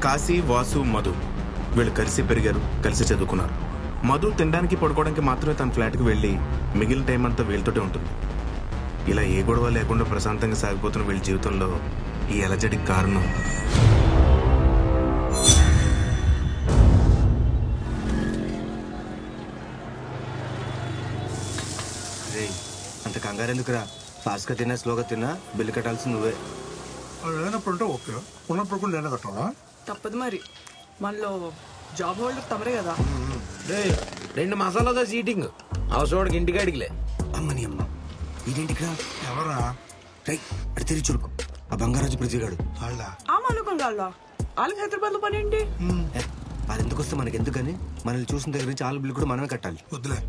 కాశీ, వాసు, మధు వీళ్ళు కలిసి పెరిగారు, కలిసి చదువుకున్నారు. మధు తినడానికి పడుకోవడానికి మాత్రమే తన ఫ్లాట్కి వెళ్ళి మిగిలిన టైం అంతా వీళ్ళతోటే ఉంటుంది. ఇలా ఏ గొడవ లేకుండా ప్రశాంతంగా సాగిపోతున్న వీళ్ళ జీవితంలో ఈ అలజడికి కారణం అంత కంగారు ఎందుకురా? ఫాస్ట్గా తిన్నా స్లోగా తిన్నా బిల్లు కట్టాల్సి నువ్వే. లేనప్పుడు అంటే ఓకే, ఉన్నప్పుడు కూడా నేను కట్టాలా? తప్పదు మరి, మనలో జాబ్ హోల్డర్ తమరే కదా. 2 మసాలాతో సీటింగ్ అవసరం ఇంటికి అడిగిలే. అమ్మని అమ్మ ఇదేంటిరా? ఎవరా? రై అడి తిరిగి చూడుకో, ఆ బంగారాజు ప్రతిగాడు. అనుకోండి వాళ్ళకి హైదరాబాద్ లో పని ఏంటి? అది ఎందుకు వస్తే మనకి ఎందుకని, మనల్ని చూసిన దగ్గర నుంచి వాళ్ళ బిల్లు కూడా మనమే కట్టాలి. వద్దులే.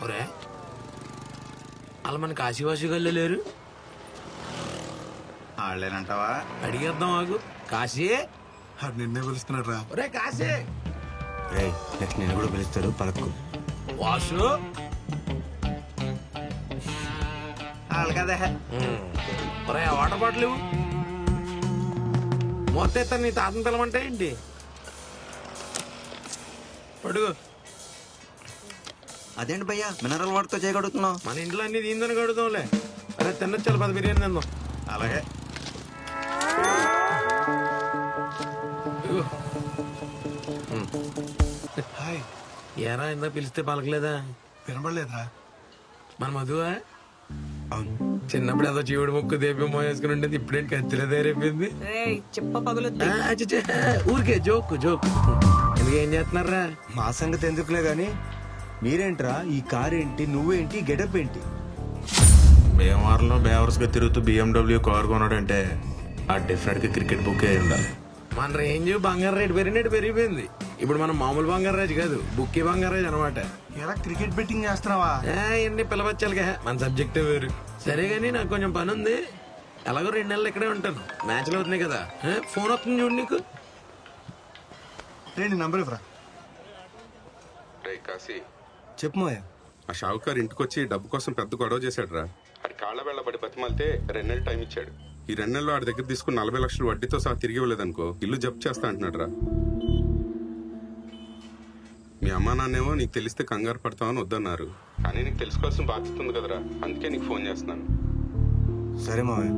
ఒరే వాళ్ళు మన కాశీవాసిగల్లో లేరు? వాళ్ళేనంటావా? అడిగేద్దాం ఆగు. కాశీ నిన్నే పిలుస్తున్నాడు రా. ఒరే కాశీ. రే నెక్స్ట్ నేను కూడా పిలుస్తారు, పలక్కు. వాసు వాళ్ళు కదా. ఒరే వాటర్ బాటిల్ మొత్తం ఎత్తాను, నీ తాతను పిలమంటే ఏంటి? పడుగు. అదేంటి భయ్యా మినరల్ వాటర్ తో చేయగలుగుతున్నావు? మన ఇంట్లో అన్ని దీందని కడుగుతాంలే. అరే తిన్నొచ్చాలి 10 బిర్యానీ తిందాం. అలాగే. హాయ్. ఏరా ఇందా పిలిస్తే పలకలేదా? వినపడలేదురా. మన మధువా? అవును. చిన్నప్పుడు ఏదో జీవుడు ముక్కు దేపి మోసుకుని ఉండేది, ఇప్పుడేంటి కత్తిలో తయారైపోయింది. చెప్ప పగులుద్ది. ఊరికే జోక్ జోక్. ఎందుకు ఏం చేస్తున్నారా? మా సంగతి ఎందుకులే గాని, మీరేంట్రా ఈ కార్ ఏంటి, నువ్వేంటి, గెటప్ ఏంటి? భీమవరంలో బేవర్స్గా తిరుగుతూ BMW కార్ కొన్నాడంటే ఆ డెఫినెట్గా క్రికెట్ బుక్ అయి ఉండాలి. మన రేంజ్ బంగారు రేటు పెరిగిపోయింది. ఇప్పుడు మనం మామూలు బంగారు రాజు కాదు, బుక్కి బంగారు రాజు అనమాట. ఎలా క్రికెట్ బెట్టింగ్ చేస్తున్నావా? ఎన్ని పిలవచ్చాలిగా, మన సబ్జెక్టే వేరు. సరే గానీ నాకు కొంచెం పని ఉంది, ఎలాగో 2 నెలలు ఇక్కడే ఉంటాను. మ్యాచ్లు అవుతున్నాయి కదా, ఫోన్ వస్తుంది చూడు నీకు. నీ నంబర్ ఇవ్వరా. కాశీ చెప్పు మాయా. ఆ షావుకారు ఇంటికొచ్చి డబ్బు కోసం పెద్ద గొడవ చేశాడు రా. అది కాళ్ళ వెళ్ళబడి బతిమాలితే 2 నెలలు టైం ఇచ్చాడు. ఈ 2 నెలల్లో వాడి దగ్గర తీసుకుని 40 లక్షలు వడ్డీతో సహా తిరిగి ఇవ్వలేదనుకో ఇల్లు జప్తు చేస్తా అంటున్నాడు రా. మీ అమ్మా నాన్నేమో నీకు తెలిస్తే కంగారు పడతామని వద్దన్నారు, కానీ నీకు తెలుసుకోవాల్సిన బాధ్యత ఉంది కదరా, అందుకే నీకు ఫోన్ చేస్తున్నాను. సరే మావయ్య,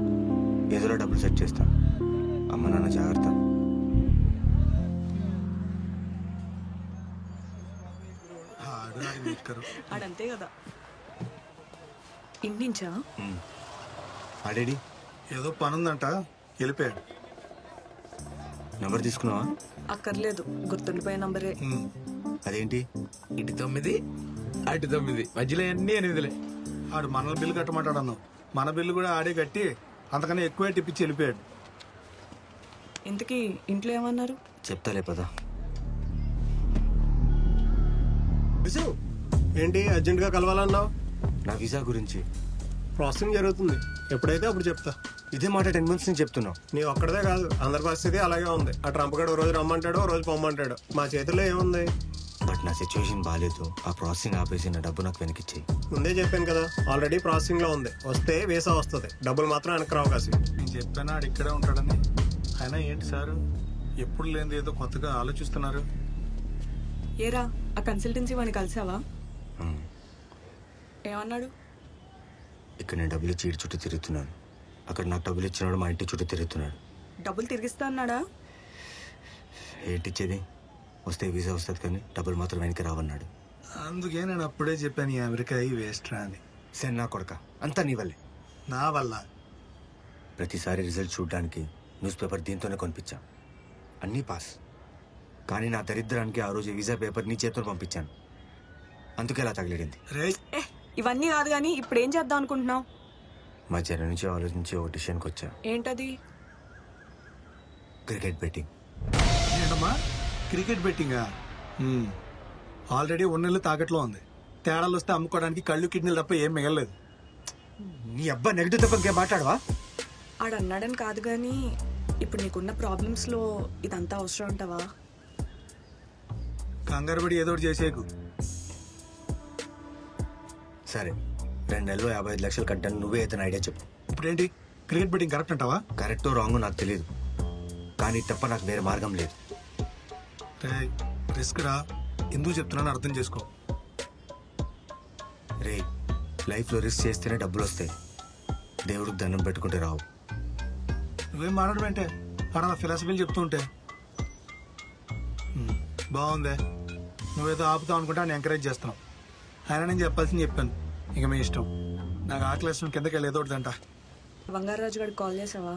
ఏదోలా డబ్బులు సెట్ చేస్తా. అమ్మ నాన్న జాగ్రత్త. ఆడంతే కదా. ఇంటించా ఆడేడి? ఏదో పని ఉందంట, వెళ్ళిపోయాడు. నంబర్ తీసుకున్నావా? అక్కర్లేదు, గుర్తుండిపోయే నంబరే. అదేంటి? ఇటు 9 అటు 9 మధ్యలో అన్ని 8లే. ఆడు మన బిల్లు కట్టమంటాడు అన్నావు, మన బిల్లు కూడా ఆడే కట్టి అంతకన్నా ఎక్కువే టిప్పించి వెళ్ళిపోయాడు. ఇంతకీ ఇంట్లో ఏమన్నారు? చెప్తాలే పదా. ఏంటి అర్జెంట్ గా కలవాలన్నావు? నా వీసా గురించి ప్రాసెసింగ్ జరుగుతుంది, ఎప్పుడైతే అప్పుడు చెప్తా. ఇదే మాట 10 months నుంచి చెప్తున్నావు. నీ ఒక్కడదే కాదు, అందరి పరిస్థితి అలాగే ఉంది. ఆ ట్రంప్ గడు రోజు రమ్మంటాడు, రోజు పొమ్మంటాడు. మా చేతిలో ఏముంది? బట్ నా సిచ్యువేషన్ బాగాలేదు. ఆ ప్రాసెసింగ్ ఆపేసి నా డబ్బు నాకు వెనకిచ్చేయి. ముందే చెప్పాను కదా, ఆల్రెడీ ప్రాసెసింగ్ లో ఉంది. వస్తే వీసా వస్తుంది, డబ్బులు మాత్రం వెనక్కి రావు. కాసి నేను చెప్పాను ఆడు ఇక్కడే ఉంటాడని. అయినా ఏంటి సార్ ఎప్పుడు లేనిది ఏదో కొత్తగా ఆలోచిస్తున్నారు. ఏరా ఆ కన్సల్టెన్సీ వాడిని కలిసావా? ఏమన్నాడు? ఇక్కడ నేను డబ్బులు ఇచ్చి చుట్టూ తిరుగుతున్నాను, అక్కడ నాకు డబ్బులు ఇచ్చినాడు మా ఇంటి చుట్టూ తిరుగుతున్నాడు. డబ్బులు తిరిగిస్తా అన్నాడా? ఏంటిచ్చేది? వస్తే వీసా వస్తుంది కానీ డబ్బులు మాత్రం వెనక్కి రావన్నాడు. అందుకే నేను అప్పుడే చెప్పాను ఈ అమెరికా వేస్ట్ రా అని. సరే నా కొడక, అంతా నీ వల్లే. నా వల్ల? ప్రతిసారి రిజల్ట్ చూడడానికి న్యూస్ పేపర్ దీంతోనే కొనిపించా, అన్నీ పాస్. కానీ నా దరిద్రానికి ఆ రోజు వీసా పేపర్ నీ చేతితో పంపించాను, అందుకే ఇలా తగిలింది. ఇవన్నీ కాదు కానీ ఇప్పుడు ఏం చేద్దాం అనుకుంటున్నావు? మధ్యాహ్నం నుంచి ఆలోచించి ఒక డిసిషన్కి వచ్చా. ఏంటది? Cricket betting. ఏంటమ్మా క్రికెట్ బెట్టింగా? ఆల్రెడీ 1 నెలలు తాకట్లో ఉంది. తేడాలు వస్తే అమ్ముకోవడానికి కళ్ళు కిడ్నీలు తప్ప ఏం మిగలలేదు. నీ అబ్బా నెగిటివ్ తప్ప ఇంకేం మాట్లాడవా? ఆడన్నాడని కాదు కానీ ఇప్పుడు నీకున్న ప్రాబ్లమ్స్ లో ఇదంతా అవసరం ఉంటావా? కంగారు పడి ఏదో ఒకటి చేసేకు. సరే 2 నెలలు 55 లక్షలు కట్టాను, నువ్వే అయితే ఐడియా చెప్పు. ఇప్పుడేంటి క్రికెట్ బెట్టింగ్ కరెక్ట్ అంటావా? కరెక్టో రాంగో నాకు తెలియదు, కానీ తప్ప నాకు వేరే మార్గం లేదు. రిస్క్ రా, ఎందుకు చెప్తున్నాను అర్థం చేసుకో. రే, లైఫ్లో రిస్క్ చేస్తేనే డబ్బులు వస్తాయి, దేవుడికి దండం పెట్టుకుంటే రావు. నువ్వేం మాట్లాడడం అంటే అలా ఫిలాసఫీలు చెప్తూ ఉంటే. బాగుందే, నువ్వేదో ఆపుతావు అనుకుంటే ఆయన ఎంకరేజ్ చేస్తున్నావు. ఆయన నేను చెప్పాల్సింది చెప్పాను, ఇక మీ ఇష్టం. నాకు ఆకలి కిందకి వెళ్ళి ఏదో ఒకటి అంట. బంగారాజు గారికి కాల్ చేసావా?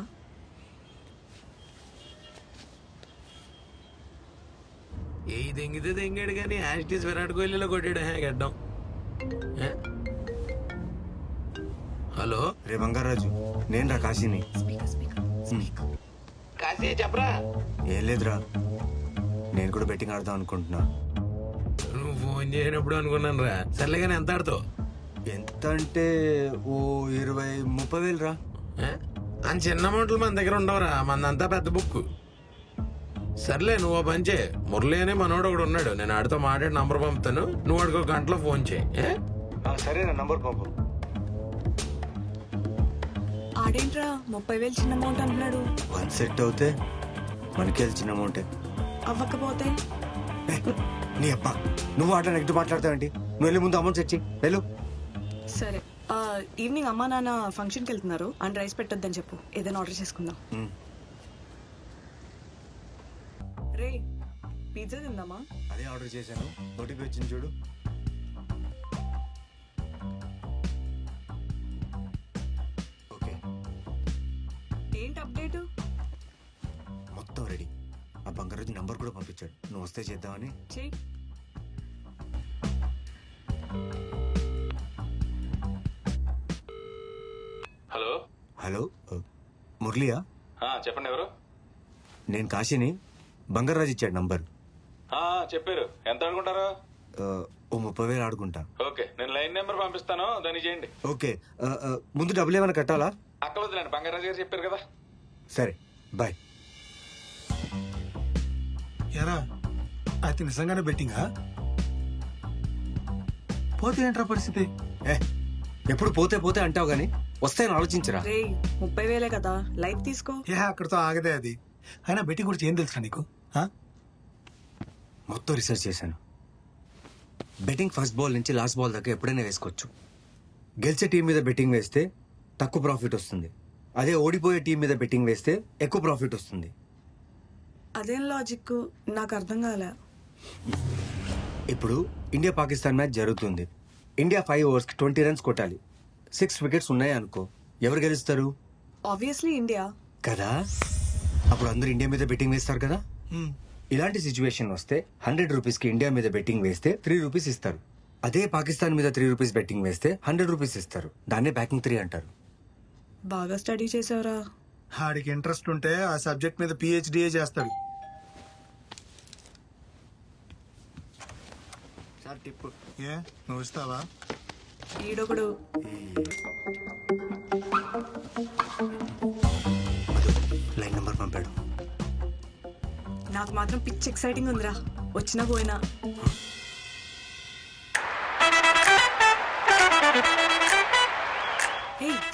ఏ దెంగితే దెంగాడు కానీ యాస్టీస్ విరాట్ కోహ్లీలో కొట్టాడు గడ్డం. హలో, రే బంగారాజు, నేను రా కాశీని. కాశీ చెప్పరా. ఏం లేదురా, నేను కూడా బెట్టింగ్ ఆడదాం అనుకుంటున్నా. నువ్వు ఫోన్ చేయనప్పుడు అనుకున్నాను రా. సర్లే కానీ ఎంత ఆడుతావు? ఎంత అంటే ఓ 20-30 వేలు రా. అని చిన్న అమౌంట్లు మన దగ్గర ఉండవురా, మందంతా పెద్ద బుక్. సర్లే, నువ్వు ఓ పని చేయి. మురళి అని మనోడు ఒకడు ఉన్నాడు, నేను ఆడితో మాట్లాడి నంబర్ పంపుతాను, నువ్వు వాడికి ఒక గంటలో ఫోన్ చేయి. సరే నా నంబర్ పంపు. ఆడేంట్రా 30,000 చిన్న అమౌంట్ అంటున్నాడు. 1 సెట్ అవుతే మనకి చిన్న అమౌంటే. అవ్వకపోతే నీ అబ్బా, నువ్వు ఆట నెగ్గు మాట్లాడతావేంటి? నువ్వు వెళ్ళి ముందు అమౌంట్ తెచ్చి వెళ్ళు. సరే, ఈవినింగ్ అమ్మా నాన్న ఫంక్షన్కి వెళ్తున్నారు, అండ్ రైస్ పెట్టొద్దని చెప్పు, ఏదైనా ఆర్డర్ చేసుకుందాం. రే, పిజ్జా తిందామా? అదే ఆర్డర్ చేశాను, ఓటీపీ వచ్చింది చూడు. ఓకే, ఏంటి అప్డేట్? మొత్తం రెడీ. ఆ బంగారాజు నంబర్ కూడా పంపించాడు, నువ్వు వస్తే చేద్దామని. చెయ్యి. హలో హలో, మురళియా? చెప్పండి, ఎవరు? నేను కాశీని. బంగారాజు ఇచ్చాడు నంబర్. చెప్పారు. ఎంత అనుకుంటారు? ఓ 30 వేలు ఆడుకుంటా. ఓకే, నేను లైన్ నెంబర్ పంపిస్తాను, దాన్ని చేయండి. ఓకే, ముందు డబ్బులు ఏమైనా కట్టాలా? అక్కర్లేదులేండి, బంగారాజు గారు చెప్పారు కదా. సరే, బాయ్. ఎరా, అయితే నిజంగానే బెట్టింగా? పోతే ఏంట్రా పరిస్థితి? ఎప్పుడు పోతే పోతే అంటావు గానీ వస్తాయని ఆలోచించరా. రే, 30,000 కదా, లైఫ్ తీసుకో. అక్కడితో ఆగదే అది. అయినా బెట్టింగ్ గురించి ఏం తెలుసా నీకు? మొత్తం రీసెర్చ్ చేశాను. బెట్టింగ్ ఫస్ట్ బాల్ నుంచి లాస్ట్ బాల్ దాకా ఎప్పుడైనా వేసుకోవచ్చు. గెలిచే టీం మీద బెట్టింగ్ వేస్తే తక్కువ ప్రాఫిట్ వస్తుంది, అదే ఓడిపోయే టీం మీద బెట్టింగ్ వేస్తే ఎక్కువ ప్రాఫిట్ వస్తుంది. అదేం లాజిక్ నాకు అర్థం కాలే. ఇప్పుడు ఇండియా పాకిస్తాన్ మ్యాచ్ జరుగుతుంది. ఇండియా 5 ఓవర్స్కి 20 రన్స్ కొట్టాలి. 6 వికెట్స్ ఉన్నాయి అనుకో, ఎవరు గెలుస్తారు? ఆబ్వియస్లీ ఇండియా కదా. అప్పుడు అందరూ ఇండియా మీద బెట్టింగ్ వేస్తారు కదా. ఇలాంటి సిచ్యువేషన్ వస్తే 100 రూపీస్కి ఇండియా మీద బెట్టింగ్ వేస్తే 3 రూపీస్ ఇస్తారు. అదే పాకిస్తాన్ మీద 3 రూపీస్ బెట్టింగ్ వేస్తే 100 రూపీస్ ఇస్తారు. దాన్నే బ్యాకింగ్ 3 అంటారు. బాగా స్టడీ చేసావురా. ఆడికి ఇంట్రెస్ట్ ఉంటే ఆ సబ్జెక్ట్ మీద PhD చేస్తాడు. Sir tip. ఏ, నువ్వు ఇస్తావా? ఈడొకడు. లైన్ నెంబర్ పంపాడు. నాకు మాత్రం పిచ్ ఎక్సైటింగ్ ఉందిరా, వచ్చినా పోయినా.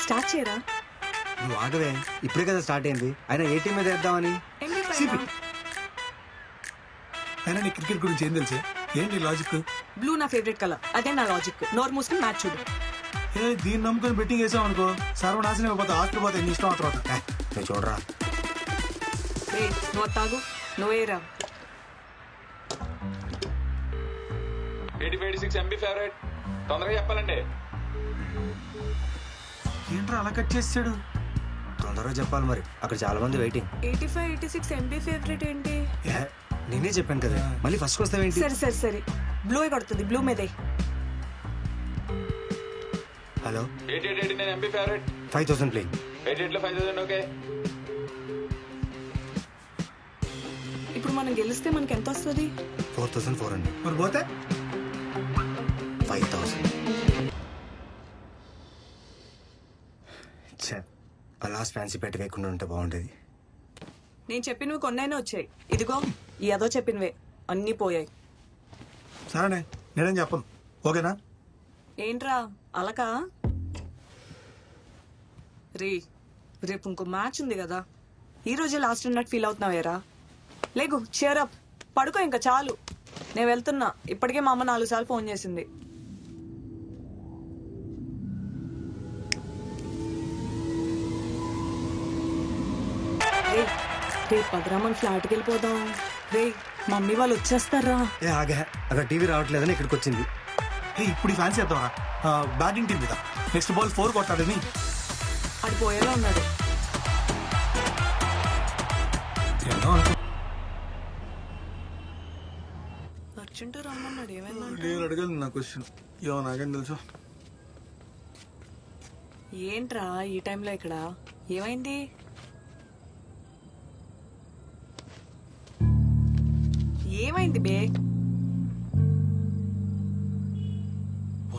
స్టార్ట్ చేయరా. నువ్వు ఆగవే, ఇప్పుడే కదా స్టార్ట్ అయింది. అయినా ఏ టీం మీద వేద్దామని. అయినా నీ క్రికెట్ గురించి ఏం తెలుసే? ఏంటి లాజిక్? బ్లూ నా ఫేవరెట్ కలర్, అదే నా లాజిక్. నోర్ మూసుకుని మ్యాచ్ చూడు. దీన్ని నమ్ముకొని బెట్టింగ్ వేసాం అనుకో, సర్వనాశనం అయిపోతా. ఆస్తి పోతే నీ ఇష్టం. తర్వాత నువ్వు చూడరా. నువ్వు తాగు, నువ్వేరా. 85-86 MB ఫేవరెట్. తొందరగా చెప్పాలండి. ఏంట్రా అలా కట్ చేసాడు? తొందరగా చెప్పాలి మరి, అక్కడ చాలా మంది వెయిటింగ్. 85-86 MB ఫేవరెట్ ఏంటి? నేనే చెప్పాను కదా, మళ్ళీ ఫస్ట్ వస్తావేంటి? సరే సరే సరే, బ్లూ కొడుతుంది, బ్లూ మీదే. Hello, 8889 MB favourite. 5000 ప్లే. 88లో 5000. ఓకే, ఇప్పుడు మనం గెలిస్తే మనకి ఎంత వస్తుంది? 4400. మరి పోతే 5000. అలాస్ ఫ్యాన్సీ పెట్టి వేయకుండా ఉంటే బాగుండేది. నేను చెప్పినవి కొన్నైనా వచ్చాయి, ఇదిగో ఈ అదో చెప్పినవే అన్నీ పోయాయి. సరేనే, నేనేం చెప్పను. ఓకేనా? ఏంట్రా అలకా? రేపు ఇంకో మ్యాచ్ ఉంది కదా, ఈ రోజే లాస్ట్ అన్నట్టు ఫీల్ అవుతున్నావేరా? లేగు, cheer up. పడుకో ఇంకా చాలు. నేను వెళ్తున్నా. ఇప్పటికే మా అమ్మ 4 సార్లు ఫోన్ చేసింది. రేపు పదరామన్ ఫ్లాట్కి వెళ్ళిపోదాం. రే మమ్మీ వాళ్ళు వచ్చేస్తారా? ఏ ఆగా, అక్కడ టీవీ రావట్లేదని ఇక్కడికి వచ్చింది. ఇప్పుడు ఫ్యాన్స్ చేద్దామా? బ్యాటింగ్ టీం మీద నెక్స్ట్ బాల్ 4 కొట్టాడని. అది పోయేలా ఉన్నాడు. అర్జెంట్ రమ్మన్నాడు. ఏమైందా? నేను అడగాలి నా క్వశ్చన్. నాకేం తెలుసు. ఏంట్రా ఈ టైంలో ఇక్కడ? ఏమైంది? ఏమైంది బే?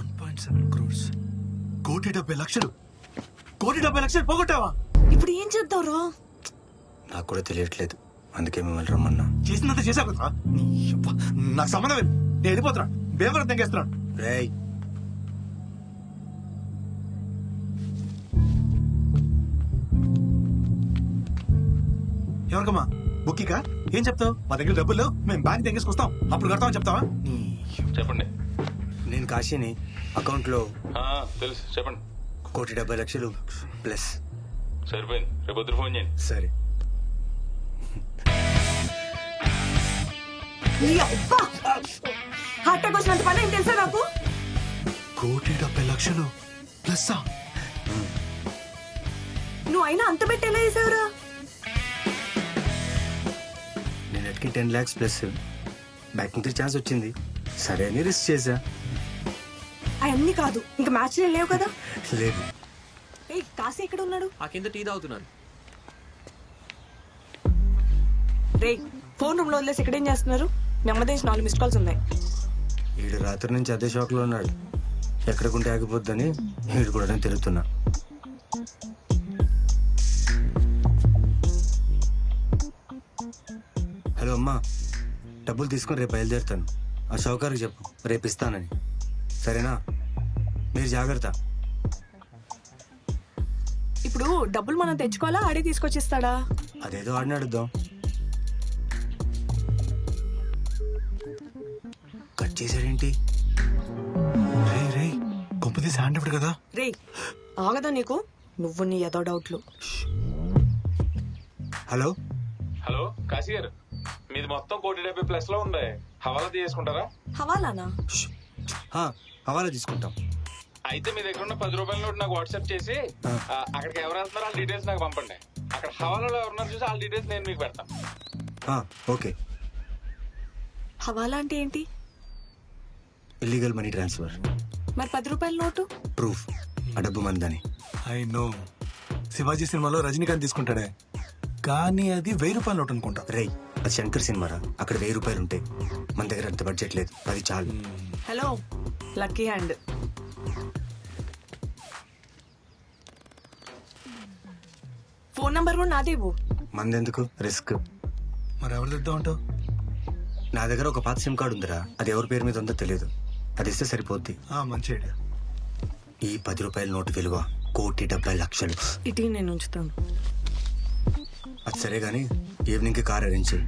1.7 crores. 1,70,00,000. 1,70,00,000 పోగొట్టావా? ఇప్పుడు ఏం చేద్దాంరా? నాకు కూడా తెలియట్లేదు, అందుకే మిమ్మల్ని రమ్మన్నా. చేసినంత చేసావు కదా. నాకు సంబంధం లేదు. నేను వెళ్ళిపోతున్నా. బేవరం తెంగేస్తున్నాను. రేయ్, ఎవరికమ్మా? బుక్కికా? ఏం చెప్తావు? మా దగ్గర డబ్బులు మేము బ్యాంక్ తెంగేసుకొస్తాం, అప్పుడు కడతామని చెప్తావా? చెప్పండి. నేను కాశీని. అకౌంట్లో తెలుసు, చెప్పండి. 1,70,00,000 ప్లస్. సరిపోయింది, రేపు పొద్దున ఫోన్ చేయండి. సరే. హార్ట్ అటాక్ వచ్చినంత పని ఏం తెలుసా నాకు? 1,70,00,000 ప్లస్. నువ్వు అయినా అంత పెట్టి ఎలా చేసావురా? నేను ఎట్కి 10 lakhs ప్లస్ బ్యాక్ నుంచి ఛాన్స్ వచ్చింది, సరే అని రిస్క్ చేశా. అవన్నీ కాదు, ఇంకా మ్యాచ్ లేవు కదా. లేదు. ఏయ్ కాశీ ఎక్కడ ఉన్నాడు? ఆ కింద టీ తాగుతున్నాను. రే ఫోన్ రూమ్ లో వదిలేసి ఇక్కడేం చేస్తున్నారు? నెమ్మదేసి 4 మిస్డ్ కాల్స్ ఉన్నాయి. ఈడు రాత్రి నుంచి అదే షాక్ లో ఉన్నాడు. ఎక్కడికుంటే ఆగిపోద్దని ఈడు కూడా నేను తిరుగుతున్నా. హలో అమ్మా, డబ్బులు తీసుకొని రేపు బయలుదేరుతాను. ఆ షౌకార్కి చెప్పు రేపు ఇస్తానని, సరేనా? మీరు జాగ్రత్త. ఇప్పుడు డబ్బులు మనం తెచ్చుకోవాలా, ఆడే తీసుకొచ్చిస్తాడా? అదేదో ఆడిని అడుద్దాం. కట్ చేశాడేంటి? రే కొంపదీసి హ్యాండ్ ఇవ్వడు కదా. రే ఆగదా నీకు? నువ్వు నీ ఏదో డౌట్లు. హలో హలో కాశీ గారు, మీది మొత్తం 1,70,00,000 లో ఉంది. హవాలా తీసుకుంటారా? హవాలానా? హవాలా తీసుకుంటాం. అయితే మీ దగ్గర ఉన్న 10 రూపాయల నోట్ నాకు వాట్సాప్ చేసి అక్కడికి ఎవరు వెళ్తున్నారో వాళ్ళ డీటెయిల్స్ నాకు పంపండి. అక్కడ హవాలాలో ఎవరున్నారు చూసి వాళ్ళ డీటెయిల్స్ నేను మీకు పెడతాను. ఓకే. హవాలా అంటే ఏంటి? Illegal money transfer. మరి 10 రూపాయల నోటు? ప్రూఫ్ ఆ డబ్బు మందని. ఐ నో, శివాజీ సినిమాలో రజనీకాంత్ తీసుకుంటాడే, కానీ అది 1,000 రూపాయల నోట్ అనుకుంటా. రేయ్, అది శంకర్ సినిమారా, అక్కడ 1,000 రూపాయలు ఉంటాయి. మన దగ్గర అంత బడ్జెట్ లేదు, అది చాలు. Hello lucky hand. Phone number కూడా నాదేవు. మందెందుకు రిస్క్? మరి ఎవరు తెద్దాం అంటావు? నా దగ్గర ఒక పాత సిమ్ కార్డు ఉందిరా, అది ఎవరి పేరు మీద ఉందో తెలియదు. అది ఇస్తే సరిపోద్ది. మంచి ఐడియా. ఈ 10 రూపాయల నోటు విలువ 1,70,00,000. ఇటీ నేను ఉంచుతాను. అది సరే గానీ ఈవినింగ్ కి కార్ అరేంజ్ చేయి.